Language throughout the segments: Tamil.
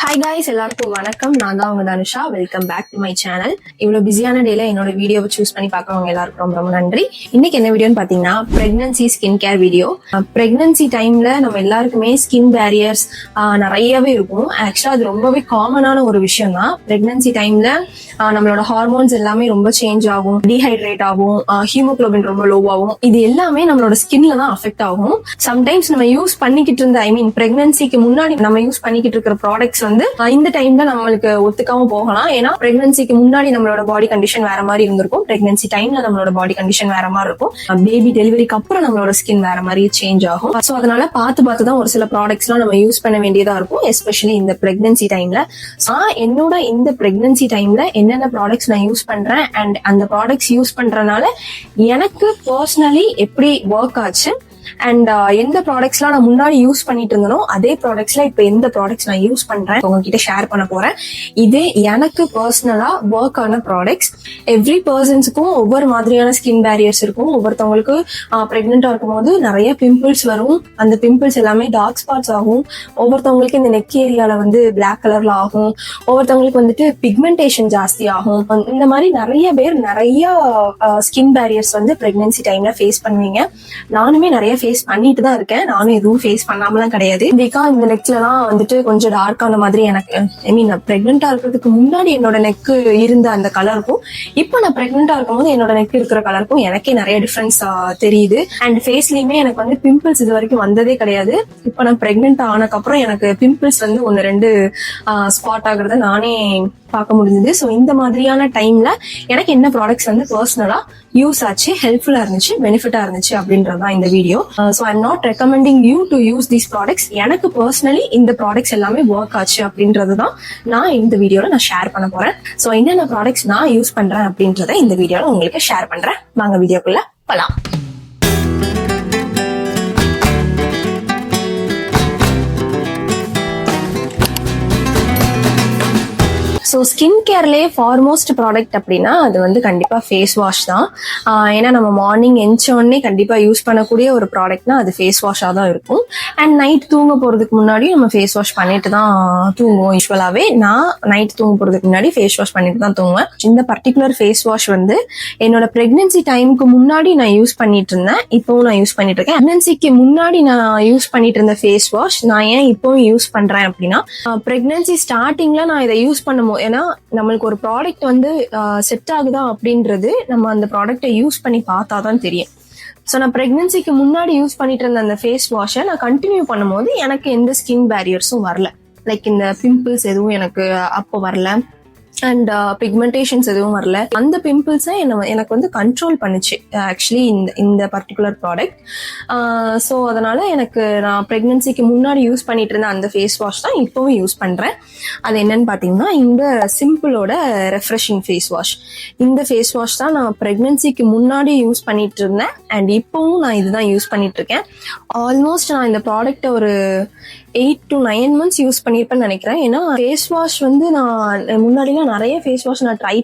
ஹாய் காய்ஸ், எல்லாருக்கும் வணக்கம். நான் தான் உங்க Dhanusha. Welcome back to my channel. இவ்வளவு பிஸியான டேல என்னோட வீடியோவை சூஸ் பண்ணி பார்க்கறவங்க எல்லாருக்கும் ரொம்ப ரொம்ப நன்றி. இன்னைக்கு என்ன வீடியோன்னு பாத்தீங்கன்னா pregnancy skin care video. Pregnancy டைம்ல நம்ம எல்லாருக்குமே ஸ்கின் பேரியர்ஸ் நிறையவே இருக்கும். ஆக்சுவலா அது ரொம்பவே காமனான ஒரு விஷயம் தான். பிரெக்னன்சி டைம்ல நம்மளோட ஹார்மோன்ஸ் எல்லாமே ரொம்ப சேஞ்ச் ஆகும், டீஹைட்ரேட் ஆகும், ஹீமோகுளோபின் ரொம்ப லோ ஆகும். இது எல்லாமே நம்மளோட ஸ்கின்ல தான் அஃபெக்ட் ஆகும். சம்டைம்ஸ் நம்ம யூஸ் பண்ணிக்கிட்டு இருந்த பிரெக்னன்சிக்கு முன்னாடி நம்ம யூஸ் பண்ணிக்கிட்டு இருக்கிற ப்ராடக்ட்ஸ் வந்து இந்த டைம்ல நம்மளுக்கு ஒத்துக்காம போகலாம். ஏன்னா பிரெக்னன்சிக்கு முன்னாடி நம்மளோட பாடி கண்டிஷன் வேற மாதிரி இருந்திருக்கும், பிரெக்னன்சி டைம்ல நம்மளோட பாடி கண்டிஷன் வேற மாதிரி இருக்கும், பேபி டெலிவரிக்கு அப்புறம் நம்மளோட ஸ்கின் வேற மாதிரி சேஞ்ச் ஆகும். சோ அதனால பார்த்து தான் ஒரு சில ப்ராடக்ட்ஸ் எல்லாம் நம்ம யூஸ் பண்ண வேண்டியதா இருக்கும், எஸ்பெஷலி இந்த பிரெக்னன்சி டைம்ல. என்னோட இந்த பிரெக்னன்சி டைம்ல என்னென்ன ப்ராடக்ட்ஸ் நான் யூஸ் பண்றேன் அண்ட் அந்த ப்ராடக்ட்ஸ் யூஸ் பண்றதுனால எனக்கு பர்சனலி எப்படி ஒர்க் ஆச்சு அண்ட் எந்த ப்ராடக்ட்ஸ்லாம் நான் முன்னாடி யூஸ் பண்ணிட்டு இருந்தனோ அதே ப்ராடக்ட்ஸ்ல இப்ப எந்த ப்ராடக்ட்ஸ் நான் யூஸ் பண்றேன் உங்ககிட்ட ஷேர் பண்ண போறேன். இது எனக்கு பர்சனலா ஒர்க் ஆன ப்ராடக்ட்ஸ். எவ்ரி பர்சன்ஸுக்கும் ஒவ்வொரு மாதிரியான ஸ்கின் பேரியர்ஸ் இருக்கும். ஒவ்வொருத்தவங்களுக்கு பிரெக்னெண்டா இருக்கும் போது நிறைய பிம்பிள்ஸ் வரும். அந்த பிம்பிள்ஸ் எல்லாமே டார்க் ஸ்பாட்ஸ் ஆகும். ஒவ்வொருத்தவங்களுக்கு இந்த நெக் ஏரியால வந்து பிளாக் கலர்ல ஆகும். ஒவ்வொருத்தவங்களுக்கு வந்துட்டு பிக்மெண்டேஷன் ஜாஸ்தி ஆகும். இந்த மாதிரி நிறைய பேர் நிறைய ஸ்கின் பேரியர்ஸ் வந்து பிரெக்னன்சி டைம்ல ஃபேஸ் பண்ணுவீங்க. நானுமே நிறைய ஃபேஸ் பண்ணிட்டு தான் இருக்கேன். நானும் எதுவும் ஃபேஸ் பண்ணாமலாம் கிடையாது. இன்றைக்கா இந்த நெக்ல எல்லாம் வந்துட்டு கொஞ்சம் டார்க்கான மாதிரி எனக்கு நான் பிரெக்னெண்டா இருக்கிறதுக்கு முன்னாடி என்னோட நெக் இருந்த அந்த கலருக்கும் இப்ப நான் பிரெக்னெண்டா இருக்கும் போது என்னோட நெக் இருக்கிற கலருக்கும் எனக்கே நிறைய டிஃபரன்ஸ் தெரியுது. அண்ட் ஃபேஸ்லயுமே எனக்கு வந்து பிம்பிள்ஸ் இது வரைக்கும் வந்ததே கிடையாது. இப்ப நான் பிரெக்னென்ட் ஆனதுக்கு அப்புறம் எனக்கு பிம்பிள்ஸ் வந்து 1-2 ஸ்பாட் ஆகுறத நானே பார்க்க முடிஞ்சது. ஸோ இந்த மாதிரியான டைம்ல எனக்கு என்ன ப்ராடக்ட்ஸ் வந்து பர்சனலா யூஸ் ஆச்சு, ஹெல்ப்ஃபுல்லா இருந்துச்சு, பெனிஃபிட்டா இருந்துச்சு அப்படின்றதான் இந்த video. So I am not recommending you to use these products. எனக்கு பர்சனலி இந்த ப்ராடக்ட்ஸ் எல்லாமே ஒர்க் ஆச்சு அப்படின்றது தான் நான் இந்த வீடியோல நான் ஷேர் பண்ண போறேன். ஸோ என்னென்ன ப்ராடக்ட்ஸ் நான் யூஸ் பண்றேன் அப்படின்றத இந்த வீடியோல உங்களுக்கு ஷேர் பண்றேன். வாங்க வீடியோக்குள்ள போலாம். ஸோ ஸ்கின் கேர்லேயே ஃபார்மோஸ்ட் ப்ராடக்ட் அப்படின்னா அது வந்து கண்டிப்பா ஃபேஸ் வாஷ் தான். ஏன்னா நம்ம மார்னிங் எந்திச்சோடனே கண்டிப்பா யூஸ் பண்ணக்கூடிய ஒரு ப்ராடக்ட்னா அது ஃபேஸ் வாஷாக தான் இருக்கும். அண்ட் நைட் தூங்க போறதுக்கு முன்னாடி நம்ம ஃபேஸ் வாஷ் பண்ணிட்டு தான் தூங்குவோம். யூஸ்வலாவே நான் நைட் தூங்க போறதுக்கு முன்னாடி ஃபேஸ் வாஷ் பண்ணிட்டு தான் தூங்குவேன். இந்த பர்டிகுலர் ஃபேஸ் வாஷ் வந்து என்னோட பிரெக்னன்சி டைமுக்கு முன்னாடி நான் யூஸ் பண்ணிட்டு இருந்தேன், இப்பவும் நான் யூஸ் பண்ணிட்டு இருக்கேன். பிரெக்னன்சிக்கு முன்னாடி நான் யூஸ் பண்ணிட்டு இருந்த ஃபேஸ் வாஷ் நான் ஏன் இப்பவும் யூஸ் பண்றேன் அப்படின்னா, பிரெக்னன்சி ஸ்டார்டிங்ல நான் இதை யூஸ் பண்ணும்போது, ஏன்னா நம்மளுக்கு ஒரு ப்ராடக்ட் வந்து செட் ஆகுதா அப்படின்றது நம்ம அந்த ப்ராடக்டை யூஸ் பண்ணி பார்த்தாதான் தெரியும். ஸோ நான் பிரெக்னன்சிக்கு முன்னாடி யூஸ் பண்ணிட்டு இருந்த அந்த ஃபேஸ் வாஷை நான் கண்டினியூ பண்ணும்போது எனக்கு எந்த ஸ்கின் பேரியர்ஸும் வரல. லைக் இந்த பிம்பிள்ஸ் எதுவும் எனக்கு அப்போ வரல அண்ட் பிக்மெண்டேஷன்ஸ் எதுவும் வரல. அந்த பிம்பிள்ஸை எனக்கு வந்து கண்ட்ரோல் பண்ணுச்சு ஆக்சுவலி இந்த பர்டிகுலர் ப்ராடக்ட். ஸோ அதனால எனக்கு நான் பிரெக்னன்சிக்கு முன்னாடி யூஸ் பண்ணிட்டு இருந்த அந்த ஃபேஸ் வாஷ் தான் இப்பவும் யூஸ் பண்றேன். அது என்னன்னு பாத்தீங்கன்னா இந்த சிம்பிளோட ரெஃப்ரெஷிங் ஃபேஸ் வாஷ். இந்த ஃபேஸ் வாஷ் தான் நான் பிரெக்னன்சிக்கு முன்னாடி யூஸ் பண்ணிட்டு இருந்தேன் அண்ட் இப்பவும் நான் இதுதான் யூஸ் பண்ணிட்டு இருக்கேன். ஆல்மோஸ்ட் நான் இந்த ப்ராடக்ட்டை ஒரு 8 to 9 months யூஸ் பண்ணிருப்பேன்னு நினைக்கிறேன். ஏன்னா ஃபேஸ் வாஷ் வந்து நான் முன்னாடிலாம் நிறைய ஃபேஸ் வாஷ் நான் ட்ரை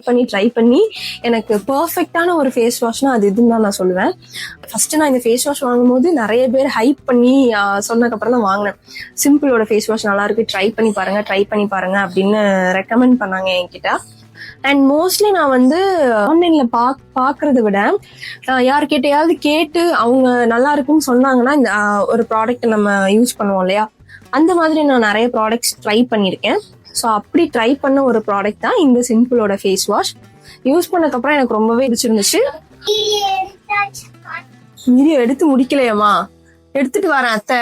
பண்ணி எனக்கு பர்ஃபெக்டான ஒரு ஃபேஸ் வாஷ்னா அது இதுன்னு தான் நான் சொல்லுவேன். ஃபர்ஸ்ட் நான் இந்த ஃபேஸ் வாஷ் வாங்கும்போது நிறைய பேர் ஹைப் பண்ணி சொன்னதுக்கு அப்புறம் தான் வாங்கினேன். சிம்பிளோட ஃபேஸ் வாஷ் நல்லா இருக்கு, ட்ரை பண்ணி பாருங்க அப்படின்னு ரெக்கமெண்ட் பண்ணாங்க என்கிட்ட. அண்ட் மோஸ்ட்லி நான் வந்து ஆன்லைன்ல பாக்குறத விட யார்கிட்டயாவது கேட்டு அவங்க நல்லா இருக்குன்னு சொன்னாங்கன்னா இந்த ஒரு ப்ராடக்ட் நம்ம யூஸ் பண்ணுவோம் இல்லையா, அந்த மாதிரி நான் நிறைய ப்ராடக்ட்ஸ் ட்ரை பண்ணியிருக்கேன். ஸோ அப்படி ட்ரை பண்ண ஒரு ப்ராடக்ட் தான் இந்த சிம்பிளோட ஃபேஸ் வாஷ். யூஸ் பண்ணக்கப்புறம் எனக்கு ரொம்பவே பிடிச்சிருந்துச்சு. வீடியோ எடுத்து முடிக்கலையம்மா, எடுத்துட்டு வரேன் அத்தை,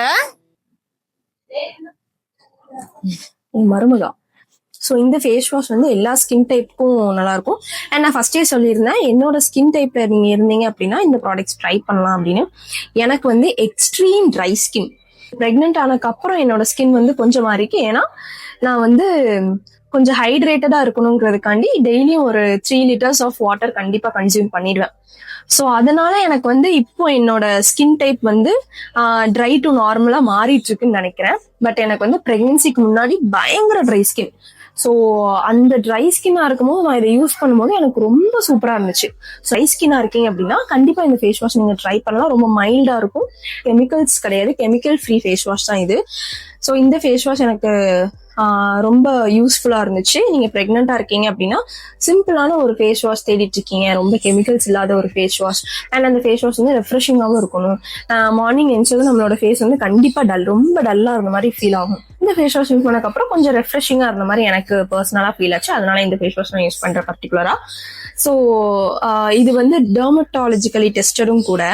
மருமகா. ஸோ இந்த ஃபேஸ் வாஷ் வந்து எல்லா ஸ்கின் டைப்புக்கும் நல்லா இருக்கும். அண்ட் நான் ஃபர்ஸ்டே சொல்லியிருந்தேன் என்னோட ஸ்கின் டைப்ல நீங்க இருந்தீங்க அப்படின்னா இந்த ப்ராடக்ட்ஸ் ட்ரை பண்ணலாம் அப்படின்னு. எனக்கு வந்து எக்ஸ்ட்ரீம் ட்ரை ஸ்கின். பிரெக்னென்ட் ஆனதுக்கு அப்புறம் என்னோட ஸ்கின் வந்து கொஞ்சம் மாறிக்கு. ஏன்னா நான் வந்து கொஞ்சம் ஹைட்ரேட்டடா இருக்கணுங்கிறதுக்காண்டி டெய்லியும் ஒரு 3 liters ஆஃப் வாட்டர் கண்டிப்பா கன்சியூம் பண்ணிடுவேன். ஸோ அதனால எனக்கு வந்து இப்போ என்னோட ஸ்கின் டைப் வந்து ட்ரை டு நார்மலா மாறிட்டு இருக்குன்னு நினைக்கிறேன். பட் எனக்கு வந்து பிரெக்னன்சிக்கு முன்னாடி பயங்கர ட்ரை ஸ்கின். ஸோ அந்த ட்ரை ஸ்கின்னா இருக்கும்போது நான் இதை யூஸ் பண்ணும்போது எனக்கு ரொம்ப சூப்பரா இருந்துச்சு. ட்ரை ஸ்கின்னா இருக்கீங்க அப்படின்னா கண்டிப்பா இந்த ஃபேஸ் வாஷ் நீங்க ட்ரை பண்ணலாம். ரொம்ப மைல்டா இருக்கும், கெமிக்கல்ஸ் கிடையாது, கெமிக்கல் ஃப்ரீ ஃபேஸ் வாஷ் தான் இது. ஸோ இந்த ஃபேஸ் வாஷ் எனக்கு ரொம்ப யூஸ்ஃபுல்லா இருந்துச்சு. நீங்க பிரெக்னெண்டா இருக்கீங்க அப்படின்னா சிம்பிளான ஒரு ஃபேஸ் வாஷ் தேடிட்டு இருக்கீங்க, ரொம்ப கெமிக்கல்ஸ் இல்லாத ஒரு ஃபேஸ் வாஷ், அண்ட் அந்த ஃபேஸ் வாஷ் வந்து ரெஃப்ரெஷிங்காகவும் இருக்கணும். மார்னிங் எழுந்ததும் நம்மளோட ஃபேஸ் வந்து கண்டிப்பா ரொம்ப டல்லா இருந்த மாதிரி ஃபீல் ஆகும். இந்த ஃபேஸ் வாஷ் யூஸ் பண்ணக்கப்புறம் கொஞ்சம் ரெஃப்ரெஷிங்கா இருந்த மாதிரி எனக்கு பர்சனலா ஃபீல் ஆச்சு. அதனால இந்த ஃபேஸ் வாஷ் நான் யூஸ் பண்றேன் பர்டிகுலரா. ஸோ இது வந்து டெர்மட்டாலஜிக்கலி டெஸ்டடும் கூட.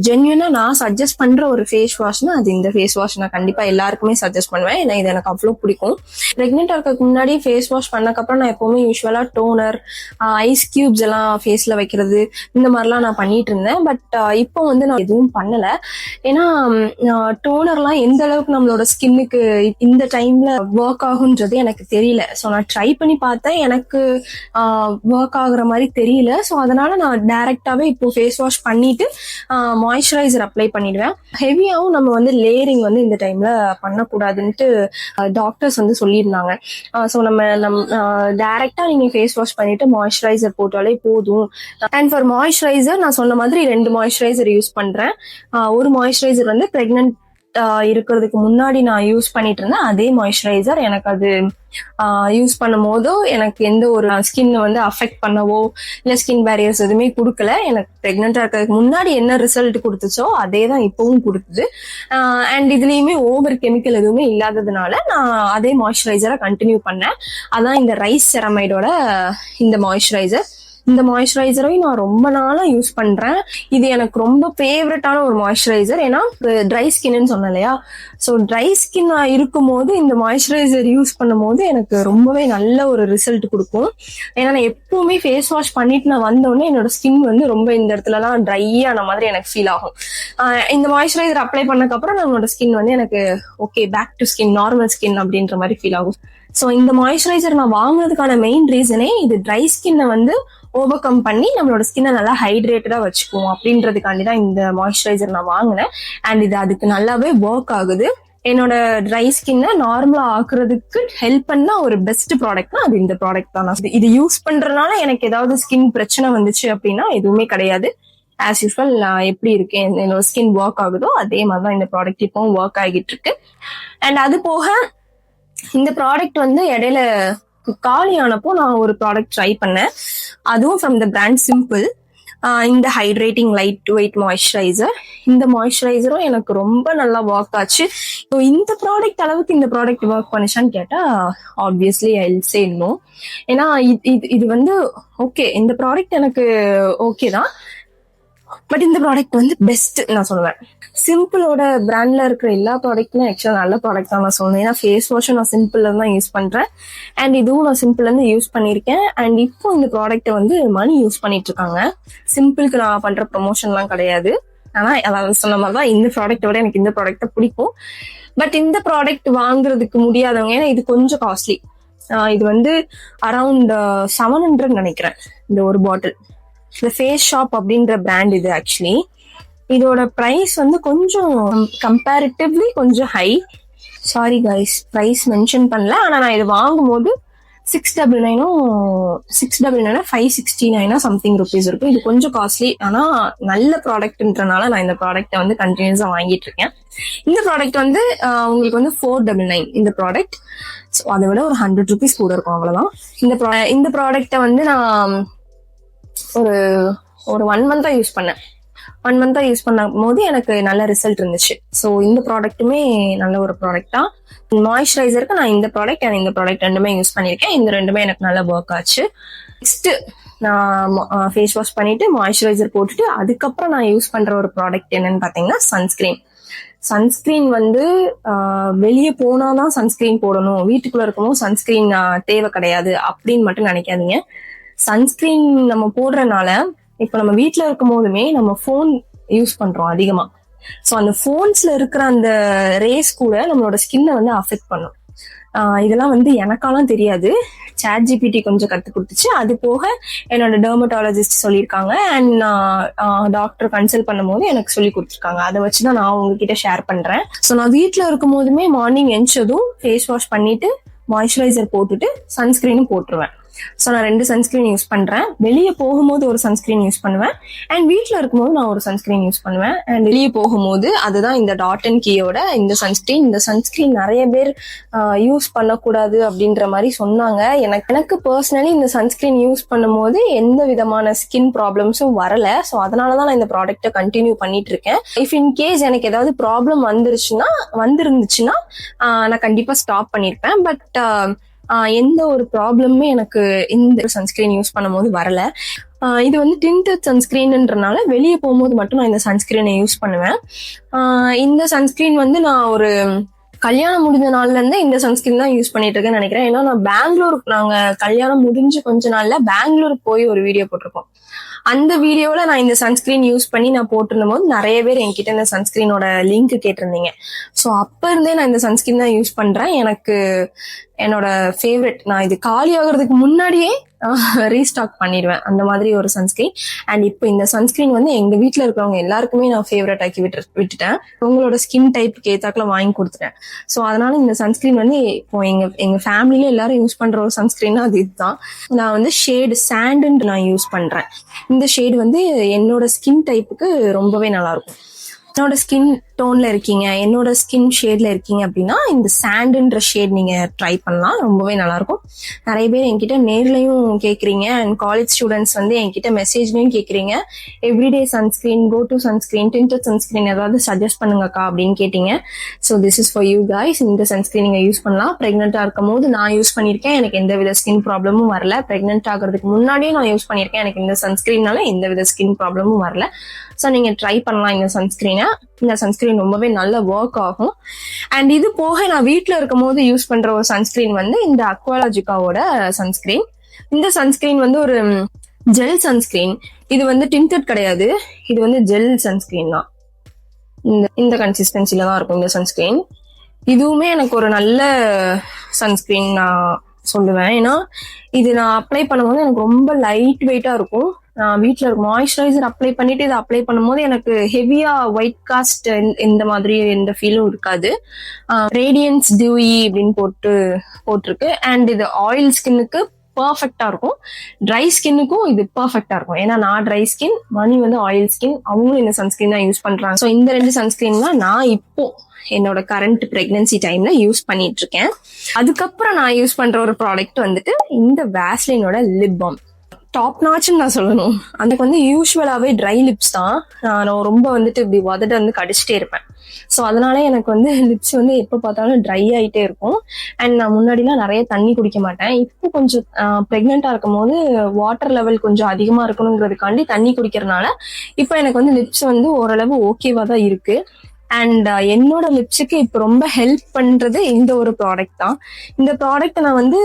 ஜென்யூனா நான் சஜஸ்ட் பண்ற ஒரு ஃபேஸ் வாஷ்னா அது இந்த ஃபேஸ் வாஷ் நான் கண்டிப்பா எல்லாருக்குமே சஜஸ்ட் பண்ணுவேன். ஏன்னா இது எனக்கு அவ்வளோ பிடிக்கும். பிரெக்னெண்டா இருக்கிறதுக்கு முன்னாடி ஃபேஸ் வாஷ் பண்ணக்கப்புறம் நான் எப்பவுமே யூஸ்வலா டோனர், ஐஸ் கியூப்ஸ் எல்லாம் ஃபேஸ்ல வைக்கிறது இந்த மாதிரிலாம் நான் பண்ணிட்டு இருந்தேன். பட் இப்போ வந்து நான் எதுவும் பண்ணல. ஏன்னா டோனர்லாம் எந்த அளவுக்கு நம்மளோட ஸ்கின்னுக்கு இந்த டைம்ல ஒர்க் ஆகுன்றது எனக்கு தெரியல. ஸோ நான் ட்ரை பண்ணி பார்த்தேன், எனக்கு ஒர்க் ஆகுற மாதிரி தெரியல. ஸோ அதனால நான் டைரக்டாவே இப்போ ஃபேஸ் வாஷ் பண்ணிட்டு மாய்ஸ்சரைசர் அப்ளை பண்ணிடுவேன். ஹெவியாவும் நம்ம வந்து லேயரிங் வந்து இந்த டைம்ல பண்ணக்கூடாதுன்ட்டு டாக்டர்ஸ் வந்து சொல்லியிருந்தாங்க. ஸோ நம்ம டைரக்டா நீங்க ஃபேஸ் வாஷ் பண்ணிட்டு மாய்ஸ்சரைசர் போட்டாலே போதும். அண்ட் ஃபார் மாய்ஸ்சரைசர் நான் சொன்ன மாதிரி 2 மாய்ஸ்சரைசர் யூஸ் பண்றேன். ஒரு மாய்ஸ்சரைசர் வந்து பிரெக்னென்ட் இருக்கிறதுக்கு முன்னாடி நான் யூஸ் பண்ணிட்டு இருந்தேன். அதே மாய்ஸ்சரைசர் எனக்கு அது யூஸ் பண்ணும் போதோ எனக்கு எந்த ஒரு ஸ்கின் வந்து அஃபெக்ட் பண்ணவோ இல்ல ஸ்கின் பேரியர்ஸ் எதுவுமே கொடுக்கல. எனக்கு பிரெக்னெண்டா இருக்கிறதுக்கு முன்னாடி என்ன ரிசல்ட் கொடுத்துச்சோ அதே தான் இப்பவும் கொடுக்குது. அண்ட் இதுலயுமே ஓவர் கெமிக்கல் எதுவுமே இல்லாததுனால நான் அதே மாய்ஸ்சரைசரை கண்டினியூ பண்ணேன். அதான் இந்த ரைஸ் செரமைடோட இந்த மாய்ஸ்சரைசர். இந்த மாய்ஸ்சரைசரையும் நான் ரொம்ப நாளா யூஸ் பண்றேன். இது எனக்கு ரொம்ப ஃபேவரட்டான ஒரு மாய்ஸ்சரைசர். ஏன்னா ட்ரை ஸ்கின்னு சொன்னேன் இல்லையா, ஸோ ட்ரை ஸ்கின் இருக்கும் போது இந்த மாய்ஸ்சரைசர் யூஸ் பண்ணும் போது எனக்கு ரொம்பவே நல்ல ஒரு ரிசல்ட் கொடுக்கும். ஏன்னா நான் எப்பவுமே ஃபேஸ் வாஷ் பண்ணிட்டு நான் வந்தோடனே என்னோட ஸ்கின் வந்து ரொம்ப இந்த இடத்துலலாம் ட்ரை ஆன மாதிரி எனக்கு ஃபீல் ஆகும். இந்த மாய்ஸ்சரைசர் அப்ளை பண்ணக்கப்புறம் நம்மளோட ஸ்கின் வந்து எனக்கு okay back to skin, normal skin அப்படின்ற மாதிரி ஃபீல் ஆகும். ஸோ இந்த மாய்ஸ்சரைசர் நான் வாங்கினதுக்கான மெயின் ரீசனே இது ட்ரை ஸ்கின்னை வந்து ஓவர் கம் பண்ணி நம்மளோட ஸ்கின்னை நல்லா ஹைட்ரேட்டடா வச்சுக்குவோம் அப்படின்றதுக்காண்டி தான் இந்த மாய்ஸ்சரைசர் நான் வாங்கினேன். அண்ட் இது அதுக்கு நல்லாவே ஒர்க் ஆகுது. என்னோட ட்ரை ஸ்கின்னை நார்மலா ஆக்குறதுக்கு ஹெல்ப் பண்ண ஒரு பெஸ்ட் ப்ராடக்ட்னா அது இந்த ப்ராடக்ட் தான். இது யூஸ் பண்றதுனால எனக்கு ஏதாவது ஸ்கின் பிரச்சனை வந்துச்சு அப்படின்னா எதுவுமே கிடையாது. ஆஸ் யூஸ்வல் நான் எப்படி இருக்கேன், என்னோட ஸ்கின் ஒர்க் ஆகுதோ அதே மாதிரிதான் இந்த ப்ராடக்ட் இப்பவும் ஒர்க் ஆகிட்டு இருக்கு. அண்ட் அது போக இந்த ப்ராடக்ட் வந்து இடையில காலியானப்போ நான் ஒரு ப்ராடக்ட் ட்ரை பண்ணேன். அதுவும் ஃப்ரம் த பிராண்ட் சிம்பிள். இந்த ஹைட்ரேட்டிங் லைட் வெயிட் மாய்ஸ்சரைசர். இந்த மாய்ஸ்சரைசரும் எனக்கு ரொம்ப நல்லா ஒர்க் ஆச்சு. இந்த ப்ராடக்ட் அளவுக்கு இந்த ப்ராடக்ட் ஒர்க் பண்ணிச்சான்னு கேட்டா obviously I will say no. ஏன்னா இது வந்து ஓகே, இந்த ப்ராடக்ட் எனக்கு ஓகே தான், பட் இந்த ப்ராடக்ட் வந்து பெஸ்ட் நான் சொல்லுவேன். சிம்பிளோட பிராண்ட்ல இருக்கிற எல்லா ப்ராடக்ட்டும் ஆக்சுவலா நல்ல ப்ராடக்ட் தான் நான் சொல்லுவேன். ஏன்னா ஃபேஸ் வாஷும் நான் சிம்பிள்ல தான் யூஸ் பண்றேன், அண்ட் இதுவும் நான் சிம்பிள்ல இருந்து யூஸ் பண்ணிருக்கேன். அண்ட் இப்போ இந்த ப்ராடக்ட் வந்து மணி யூஸ் பண்ணிட்டு இருக்காங்க. சிம்பிளுக்கு நான் பண்ற ப்ரொமோஷன்லாம் கிடையாது. ஆனா அதாவது சொன்ன மாதிரிதான் இந்த ப்ராடக்டோட எனக்கு இந்த ப்ராடக்ட் பிடிக்கும். பட் இந்த ப்ராடக்ட் வாங்குறதுக்கு முடியாதவங்க, ஏன்னா இது கொஞ்சம் காஸ்ட்லி. இது வந்து அரௌண்ட் 700 நினைக்கிறேன் இந்த ஒரு பாட்டில். இந்த ஃபேஸ் ஷாப் அப்படின்ற பிராண்ட் இது. ஆக்சுவலி இதோட பிரைஸ் வந்து கொஞ்சம் கம்பேரிட்டிவ்லி கொஞ்சம் high. Sorry guys, price mention பண்ணல. ஆனா நான் இது வாங்கும் போது 699 569 சம்திங் ருபீஸ் இருக்கும். இது கொஞ்சம் காஸ்ட்லி, ஆனா நல்ல ப்ராடக்ட்ன்றனால நான் இந்த ப்ராடக்ட்டை வந்து கண்டினியூஸா வாங்கிட்டு இருக்கேன். இந்த ப்ராடக்ட் வந்து உங்களுக்கு வந்து 499 இந்த ப்ராடக்ட். ஸோ அதை விட ஒரு 100 ருபீஸ் கூட இருக்கும், அவ்வளவுதான். இந்த ப்ராடக்ட்டை வந்து நான் ஒரு 1 மந்த்தா யூஸ் பண்ணேன். 1 மந்த்தா யூஸ் பண்ணும் போது எனக்கு நல்ல ரிசல்ட் இருந்துச்சு. ஸோ இந்த ப்ராடக்ட்டுமே நல்ல ஒரு ப்ராடக்ட் தான். மாய்ஸ்சரைசருக்கு நான் இந்த ப்ராடக்ட் அண்ட் இந்த ப்ராடக்ட் ரெண்டுமே யூஸ் பண்ணியிருக்கேன். இந்த ரெண்டுமே எனக்கு நல்லா ஒர்க் ஆச்சு. நெக்ஸ்ட் நான் ஃபேஸ் வாஷ் பண்ணிட்டு மாய்ஸ்சரைசர் போட்டுட்டு அதுக்கப்புறம் நான் யூஸ் பண்ற ஒரு ப்ராடக்ட் என்னன்னு பாத்தீங்கன்னா சன்ஸ்கிரீன். சன்ஸ்கிரீன் வந்து வெளியே போனாதான் சன்ஸ்கிரீன் போடணும், வீட்டுக்குள்ள இருக்கும்போது சன்ஸ்கிரீன் தேவை கிடையாது அப்படின்னு மட்டும் நினைக்காதீங்க. சன்ஸ்கிரீன் நம்ம போடுறதுனால இப்ப நம்ம வீட்டுல இருக்கும் போதுமே நம்ம போன் யூஸ் பண்றோம் அதிகமா. சோ அந்த போன்ஸ்ல இருக்கிற அந்த ரேஸ் கூட நம்மளோட ஸ்கின்னை வந்து அஃபெக்ட் பண்ணும். இதெல்லாம் வந்து எனக்காலாம் தெரியாது, ChatGPT கொஞ்சம் கத்து கொடுத்துச்சு. அது போக என்னோட டெர்மட்டாலஜிஸ்ட் சொல்லியிருக்காங்க, அண்ட் நான் டாக்டர் கன்சல்ட் பண்ணும் போது எனக்கு சொல்லி கொடுத்துருக்காங்க. அதை வச்சுதான் நான் உங்ககிட்ட ஷேர் பண்றேன். ஸோ நான் வீட்டுல இருக்கும் போதுமே மார்னிங் எந்திச்சதும் ஃபேஸ் வாஷ் பண்ணிட்டு மாய்ஸ்சரைசர் போட்டுட்டு சன்ஸ்கிரீனும் போட்டுருவேன். ஸோ நான் 2 சன்ஸ்கிரீன் யூஸ் பண்றேன். வெளியே போகும்போது ஒரு சன்ஸ்கிரீன் யூஸ் பண்ணுவேன் அண்ட் வீட்டில் இருக்கும்போது நான் ஒரு சன்ஸ்கிரீன் யூஸ் பண்ணுவேன். அண்ட் வெளியே போகும்போது அதுதான் இந்த டாட் அண்ட் கீயோட இந்த சன்ஸ்கிரீன் நிறைய பேர் யூஸ் பண்ணக்கூடாது அப்படின்ற மாதிரி சொன்னாங்க. எனக்கு பர்சனலி இந்த சன்ஸ்கிரீன் யூஸ் பண்ணும்போது எந்த விதமான ஸ்கின் ப்ராப்ளம்ஸும் வரல. ஸோ அதனாலதான் நான் இந்த ப்ராடக்ட்டை கண்டினியூ பண்ணிட்டு இருக்கேன். இஃப் இன் கேஸ் எனக்கு ஏதாவது ப்ராப்ளம் வந்திருந்துச்சுன்னா நான் கண்டிப்பா ஸ்டாப் பண்ணிருப்பேன். பட் எந்த ஒரு ப்ராப்ளமுமே எனக்கு இந்த சன்ஸ்கிரீன் யூஸ் பண்ணும்போது வரல. இது வந்து டிண்டட் சன்ஸ்கிரீன்ன்றனால வெளியே போகும்போது மட்டும் நான் இந்த சன்ஸ்கிரீனை யூஸ் பண்ணுவேன். இந்த சன்ஸ்கிரீன் வந்து நான் ஒரு கல்யாணம் முடிஞ்ச நாள்ல இருந்து இந்த சன்ஸ்கிரீன் தான் யூஸ் பண்ணிட்டு இருக்கேன்னு நினைக்கிறேன். ஏன்னா நாங்க கல்யாணம் முடிஞ்சு கொஞ்ச நாள்ல பெங்களூருக்கு போய் ஒரு வீடியோ போட்டிருக்கோம். அந்த வீடியோல நான் இந்த சன்ஸ்கிரீன் யூஸ் பண்ணி நான் போட்டிருந்த போது நிறைய பேர் என்கிட்ட இந்த சன்ஸ்கிரீனோட லிங்க் கேட்டிருந்தீங்க. ஸோ அப்ப இருந்தே நான் இந்த சன்ஸ்கிரீன் தான் யூஸ் பண்றேன். எனக்கு என்னோட ஃபேவரட். நான் இது காலி ஆகுறதுக்கு முன்னாடியே ரீஸ்டாக் பண்ணிடுவேன் அந்த மாதிரி ஒரு சன்ஸ்கிரீன். அண்ட் இப்போ இந்த சன்ஸ்கிரீன் வந்து எங்க வீட்டுல இருக்கிறவங்க எல்லாருக்குமே நான் ஃபேவரட் ஆக்கி விட்டுட்டேன். உங்களோட ஸ்கின் டைப்புக்கு ஏத்தாக்குல வாங்கி கொடுத்துட்டேன். ஸோ அதனால இந்த சன்ஸ்கிரீன் வந்து இப்போ எங்க ஃபேமிலியில எல்லாரும் யூஸ் பண்ற ஒரு சன்ஸ்கிரீனா அது இதுதான். நான் வந்து ஷேடு சாண்டுன்னு நான் யூஸ் பண்றேன். இந்த ஷேடு வந்து என்னோட ஸ்கின் டைப்புக்கு ரொம்பவே நல்லா இருக்கும். என்னோட ஸ்கின் டோன்ல இருக்கீங்க, என்னோட ஸ்கின் ஷேட்ல இருக்கீங்க அப்படின்னா இந்த சாண்டுன்ற ஷேட் நீங்க ட்ரை பண்ணலாம். ரொம்பவே நல்லா இருக்கும். நிறைய பேர் என்கிட்ட நேர்லயும் கேக்குறீங்க அண்ட் காலேஜ் ஸ்டூடெண்ட்ஸ் வந்து என்கிட்ட மெசேஜ்லயும் கேக்குறீங்க. Everyday sunscreen, go to sunscreen, tinted sunscreen ஏதாவது சஜஸ்ட் பண்ணுங்கக்கா அப்படின்னு கேட்டீங்க. So this is for you guys. இந்த சன்ஸ்கிரீன் நீங்க யூஸ் பண்ணலாம். பிரெக்னெண்டா இருக்கும் போது நான் யூஸ் பண்ணிருக்கேன். எனக்கு எந்த வித ஸ்கின் ப்ராப்ளமும் வரல. பிரெக்னென்ட் ஆகிறதுக்கு முன்னாடியே நான் யூஸ் பண்ணிருக்கேன். எனக்கு இந்த சன்ஸ்கிரீன்னால எந்த வித ஸ்கின் ப்ராப்ளமும் வரல. ஸோ நீங்க ட்ரை பண்ணலாம் இந்த சன்ஸ்கிரீனை. இந்த சன்ஸ்கிரீன் ரொம்பவே நல்ல ஒர்க் ஆகும். அண்ட் இது போக நான் வீட்டில் இருக்கும் போது யூஸ் பண்ற ஒரு சன்ஸ்கிரீன் வந்து இந்த அக்வாலாஜிகாவோட சன்ஸ்கிரீன். இந்த சன்ஸ்கிரீன் வந்து ஒரு ஜெல் சன்ஸ்கிரீன். இது வந்து டிண்டட் கிடையாது, இது வந்து ஜெல் சன்ஸ்கிரீன் தான். இந்த கன்சிஸ்டன்சில தான் இருக்கும் இந்த சன்ஸ்கிரீன். இதுவுமே எனக்கு ஒரு நல்ல சன்ஸ்கிரீன் நான் சொல்லுவேன். ஏன்னா இது நான் அப்ளை பண்ணும்போது எனக்கு ரொம்ப லைட் வெயிட்டா இருக்கும். வீட்டில் இருக்கும் மாய்ஸ்சரைசர் அப்ளை பண்ணிட்டு இதை அப்ளை பண்ணும்போது எனக்கு ஹெவியா ஒயிட் காஸ்ட் இந்த மாதிரி எந்த ஃபீலும் இருக்காது. ரேடியன்ஸ் டியூஇ அப்படின்னு போட்டிருக்கு. அண்ட் இது ஆயில் ஸ்கின்னுக்கு பர்ஃபெக்டா இருக்கும். ட்ரை ஸ்கின்னுக்கும் இது பர்ஃபெக்டா இருக்கும். ஏன்னா நான் ட்ரை ஸ்கின், மணி வந்து ஆயில் ஸ்கின். அவங்களும் இந்த சன்ஸ்கிரீன் தான் யூஸ் பண்றாங்க. ஸோ இந்த 2 சன்ஸ்கிரீன் தான் நான் இப்போ என்னோட கரண்ட் பிரெக்னன்சி டைம்ல யூஸ் பண்ணிட்டு இருக்கேன். அதுக்கப்புறம் நான் யூஸ் பண்ற ஒரு ப்ராடக்ட் வந்துட்டு இந்த வேஸ்லினோட லிப் பாம். டாப் நாச்சுன்னு நான் சொல்லணும். அதுக்கு வந்து யூஸ்வலாவே ட்ரை லிப்ஸ் தான். நான் ரொம்ப வந்துட்டு இப்படி உதட்ட வந்து கடிச்சிட்டே இருப்பேன். ஸோ அதனால எனக்கு வந்து லிப்ஸ் வந்து எப்போ பார்த்தாலும் ட்ரை ஆகிட்டே இருக்கும். அண்ட் நான் முன்னாடிலாம் நிறைய தண்ணி குடிக்க மாட்டேன். இப்போ கொஞ்சம் ப்ரெக்னெண்டா இருக்கும் போது வாட்டர் லெவல் கொஞ்சம் அதிகமா இருக்கணுங்கிறதுக்காண்டி தண்ணி குடிக்கிறதுனால இப்போ எனக்கு வந்து லிப்ஸ் வந்து ஓரளவு ஓகேவா தான் இருக்கு. அண்ட் என்னோட லிப்ஸுக்கு இப்போ ரொம்ப ஹெல்ப் பண்றது இந்த ஒரு ப்ராடக்ட் தான். இந்த ப்ராடக்ட் நான் வந்து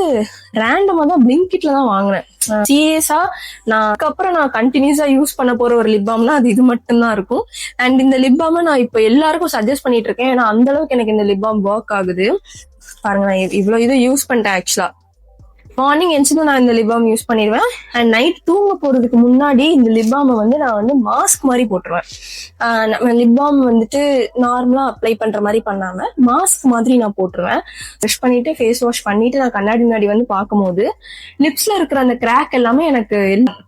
ரேண்டமா தான் பிளிங்கிட்ல தான் வாங்கினேன். சீரியஸா நான் அதுக்கப்புறம் நான் கண்டினியூஸா யூஸ் பண்ண போற ஒரு லிப் பாம்னா அது இது மட்டும்தான் இருக்கும். அண்ட் இந்த லிப் பாம் நான் இப்போ எல்லாருக்கும் சஜஸ்ட் பண்ணிட்டு இருக்கேன். ஏன்னா அந்த அளவுக்கு எனக்கு இந்த லிப் பாம் ஒர்க் ஆகுது. பாருங்க, நான் இவ்வளவு இது யூஸ் பண்ணிட்டேன். ஆக்சுவலா மார்னிங் எந்திரிச்சதும் நான் இந்த லிப் பாம் யூஸ் பண்ணிடுவேன். அண்ட் நைட் தூங்க போறதுக்கு முன்னாடி இந்த லிப் பாமை வந்து நான் வந்து மாஸ்க் மாதிரி போட்டுருவேன். லிப் பாம் வந்துட்டு நார்மலா அப்ளை பண்ற மாதிரி பண்ணாம மாஸ்க் மாதிரி நான் போட்டுருவேன். ப்ரஷ் பண்ணிட்டு ஃபேஸ் வாஷ் பண்ணிட்டு நான் கண்ணாடி முன்னாடி வந்து பார்க்கும்போது லிப்ஸ்ல இருக்கிற அந்த கிராக் எல்லாமே எனக்கு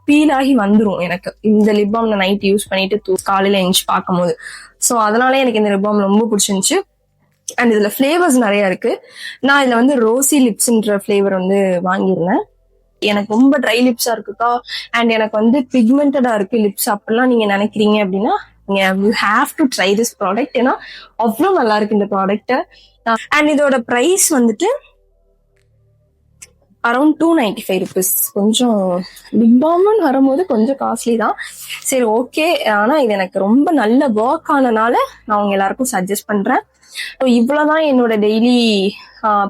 பீல் ஆகி வந்துரும். எனக்கு இந்த லிப் பாம் நான் நைட் யூஸ் பண்ணிட்டு காலையில எந்திரிச்சு பார்க்கும்போது. ஸோ அதனால எனக்கு இந்த லிப் பாம் ரொம்ப பிடிச்சிருந்துச்சு. அண்ட் இதுல ஃபிளேவர்ஸ் நிறைய இருக்கு. நான் இதுல வந்து ரோசி லிப்ஸ்ன்ற ஃபிளேவர் வந்து வாங்கியிருந்தேன். எனக்கு ரொம்ப ட்ரை லிப்ஸா இருக்குக்கா அண்ட் எனக்கு வந்து பிக்மெண்டடா இருக்கு லிப்ஸ் அப்படிலாம் நீங்க நினைக்கிறீங்க அப்படின்னா you have to try this product. ஏன்னா அவ்வளோ நல்லா இருக்கு இந்த ப்ராடக்ட். அண்ட் இதோட ப்ரைஸ் வந்துட்டு அரௌண்ட் 295 rupees. கொஞ்சம் லிப் பாம்னு வரும்போது கொஞ்சம் காஸ்ட்லி தான். சரி, ஓகே. ஆனா இது எனக்கு ரொம்ப நல்ல ஒர்க் ஆனனால நான் உங்க எல்லாருக்கும் சஜஸ்ட் பண்றேன். இவ்வளவுதான் என்னோட டெய்லி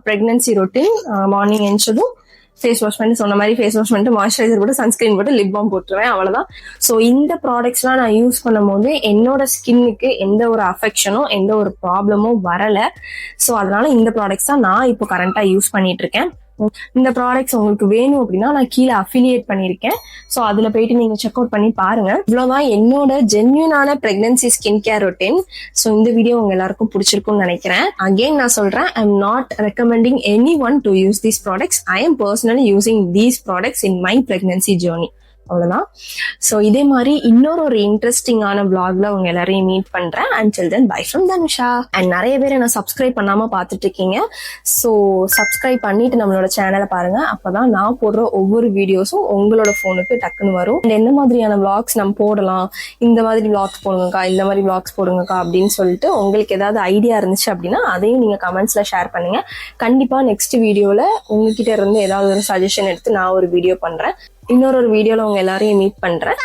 பிரெக்னன்சி ரொட்டீன். மார்னிங் எழுந்ததும் ஃபேஸ் வாஷ் பண்ணி சொன்ன மாதிரி ஃபேஸ் வாஷ் பண்ணிட்டு மாய்ஸ்சரைசர் போட்டு சன்ஸ்கிரீன் போட்டு லிப் பாம் போட்டுருவேன். அவ்வளவுதான். ஸோ இந்த ப்ராடக்ட்ஸ்லாம் நான் யூஸ் பண்ணும் போது என்னோட ஸ்கின்னுக்கு எந்த ஒரு அஃபெக்ஷனும் எந்த ஒரு ப்ராப்ளமும் வரல. ஸோ அதனால இந்த ப்ராடக்ட்ஸ் தான் நான் இப்போ கரண்டா யூஸ் பண்ணிட்டு இருக்கேன். இந்த ப்ராடக்ட்ஸ் உங்களுக்கு வேணும் அப்படின்னா நான் கீழே அஃபிலியேட் பண்ணியிருக்கேன். ஸோ அதுல போயிட்டு நீங்க செக் அவுட் பண்ணி பாருங்க. இவ்வளவுதான் என்னோட ஜென்யூனான pregnancy skin care routine. So இந்த வீடியோ உங்க எல்லாருக்கும் பிடிச்சிருக்கும்னு நினைக்கிறேன். அகெயின் நான் சொல்றேன், I am not recommending any one to use these products. I am personally using these products in my pregnancy journey. அவ்வளவுதான். ஸோ இதே மாதிரி இன்னொரு ஒரு இன்ட்ரெஸ்டிங்கான vlogல உங்க எல்லாரையும் மீட் பண்றேன். until then bye from Dhanusha. And நிறைய பேர் என்ன சப்ஸ்கிரைப் பண்ணாம பார்த்துட்டு இருக்கீங்க. ஸோ சப்ஸ்கிரைப் பண்ணிட்டு நம்மளோட சேனலை பாருங்க. அப்பதான் நான் போடுற ஒவ்வொரு வீடியோஸும் உங்களோட போனுக்கு டக்குன்னு வரும். என்ன மாதிரியான vlogs நம்ம போடலாம், இந்த மாதிரி vlogs போடுங்கக்கா, இந்த மாதிரி vlogs போடுங்கக்கா அப்படின்னு சொல்லிட்டு உங்களுக்கு ஏதாவது ஐடியா இருந்துச்சு அப்படின்னா அதையும் நீங்க கமெண்ட்ஸ்ல ஷேர் பண்ணுங்க. கண்டிப்பா நெக்ஸ்ட் வீடியோல உங்ககிட்ட இருந்து ஏதாவது ஒரு சஜஷன் எடுத்து நான் ஒரு வீடியோ பண்றேன். இன்னொரு வீடியோல உங்க எல்லாரையும் மீட் பண்றேன்.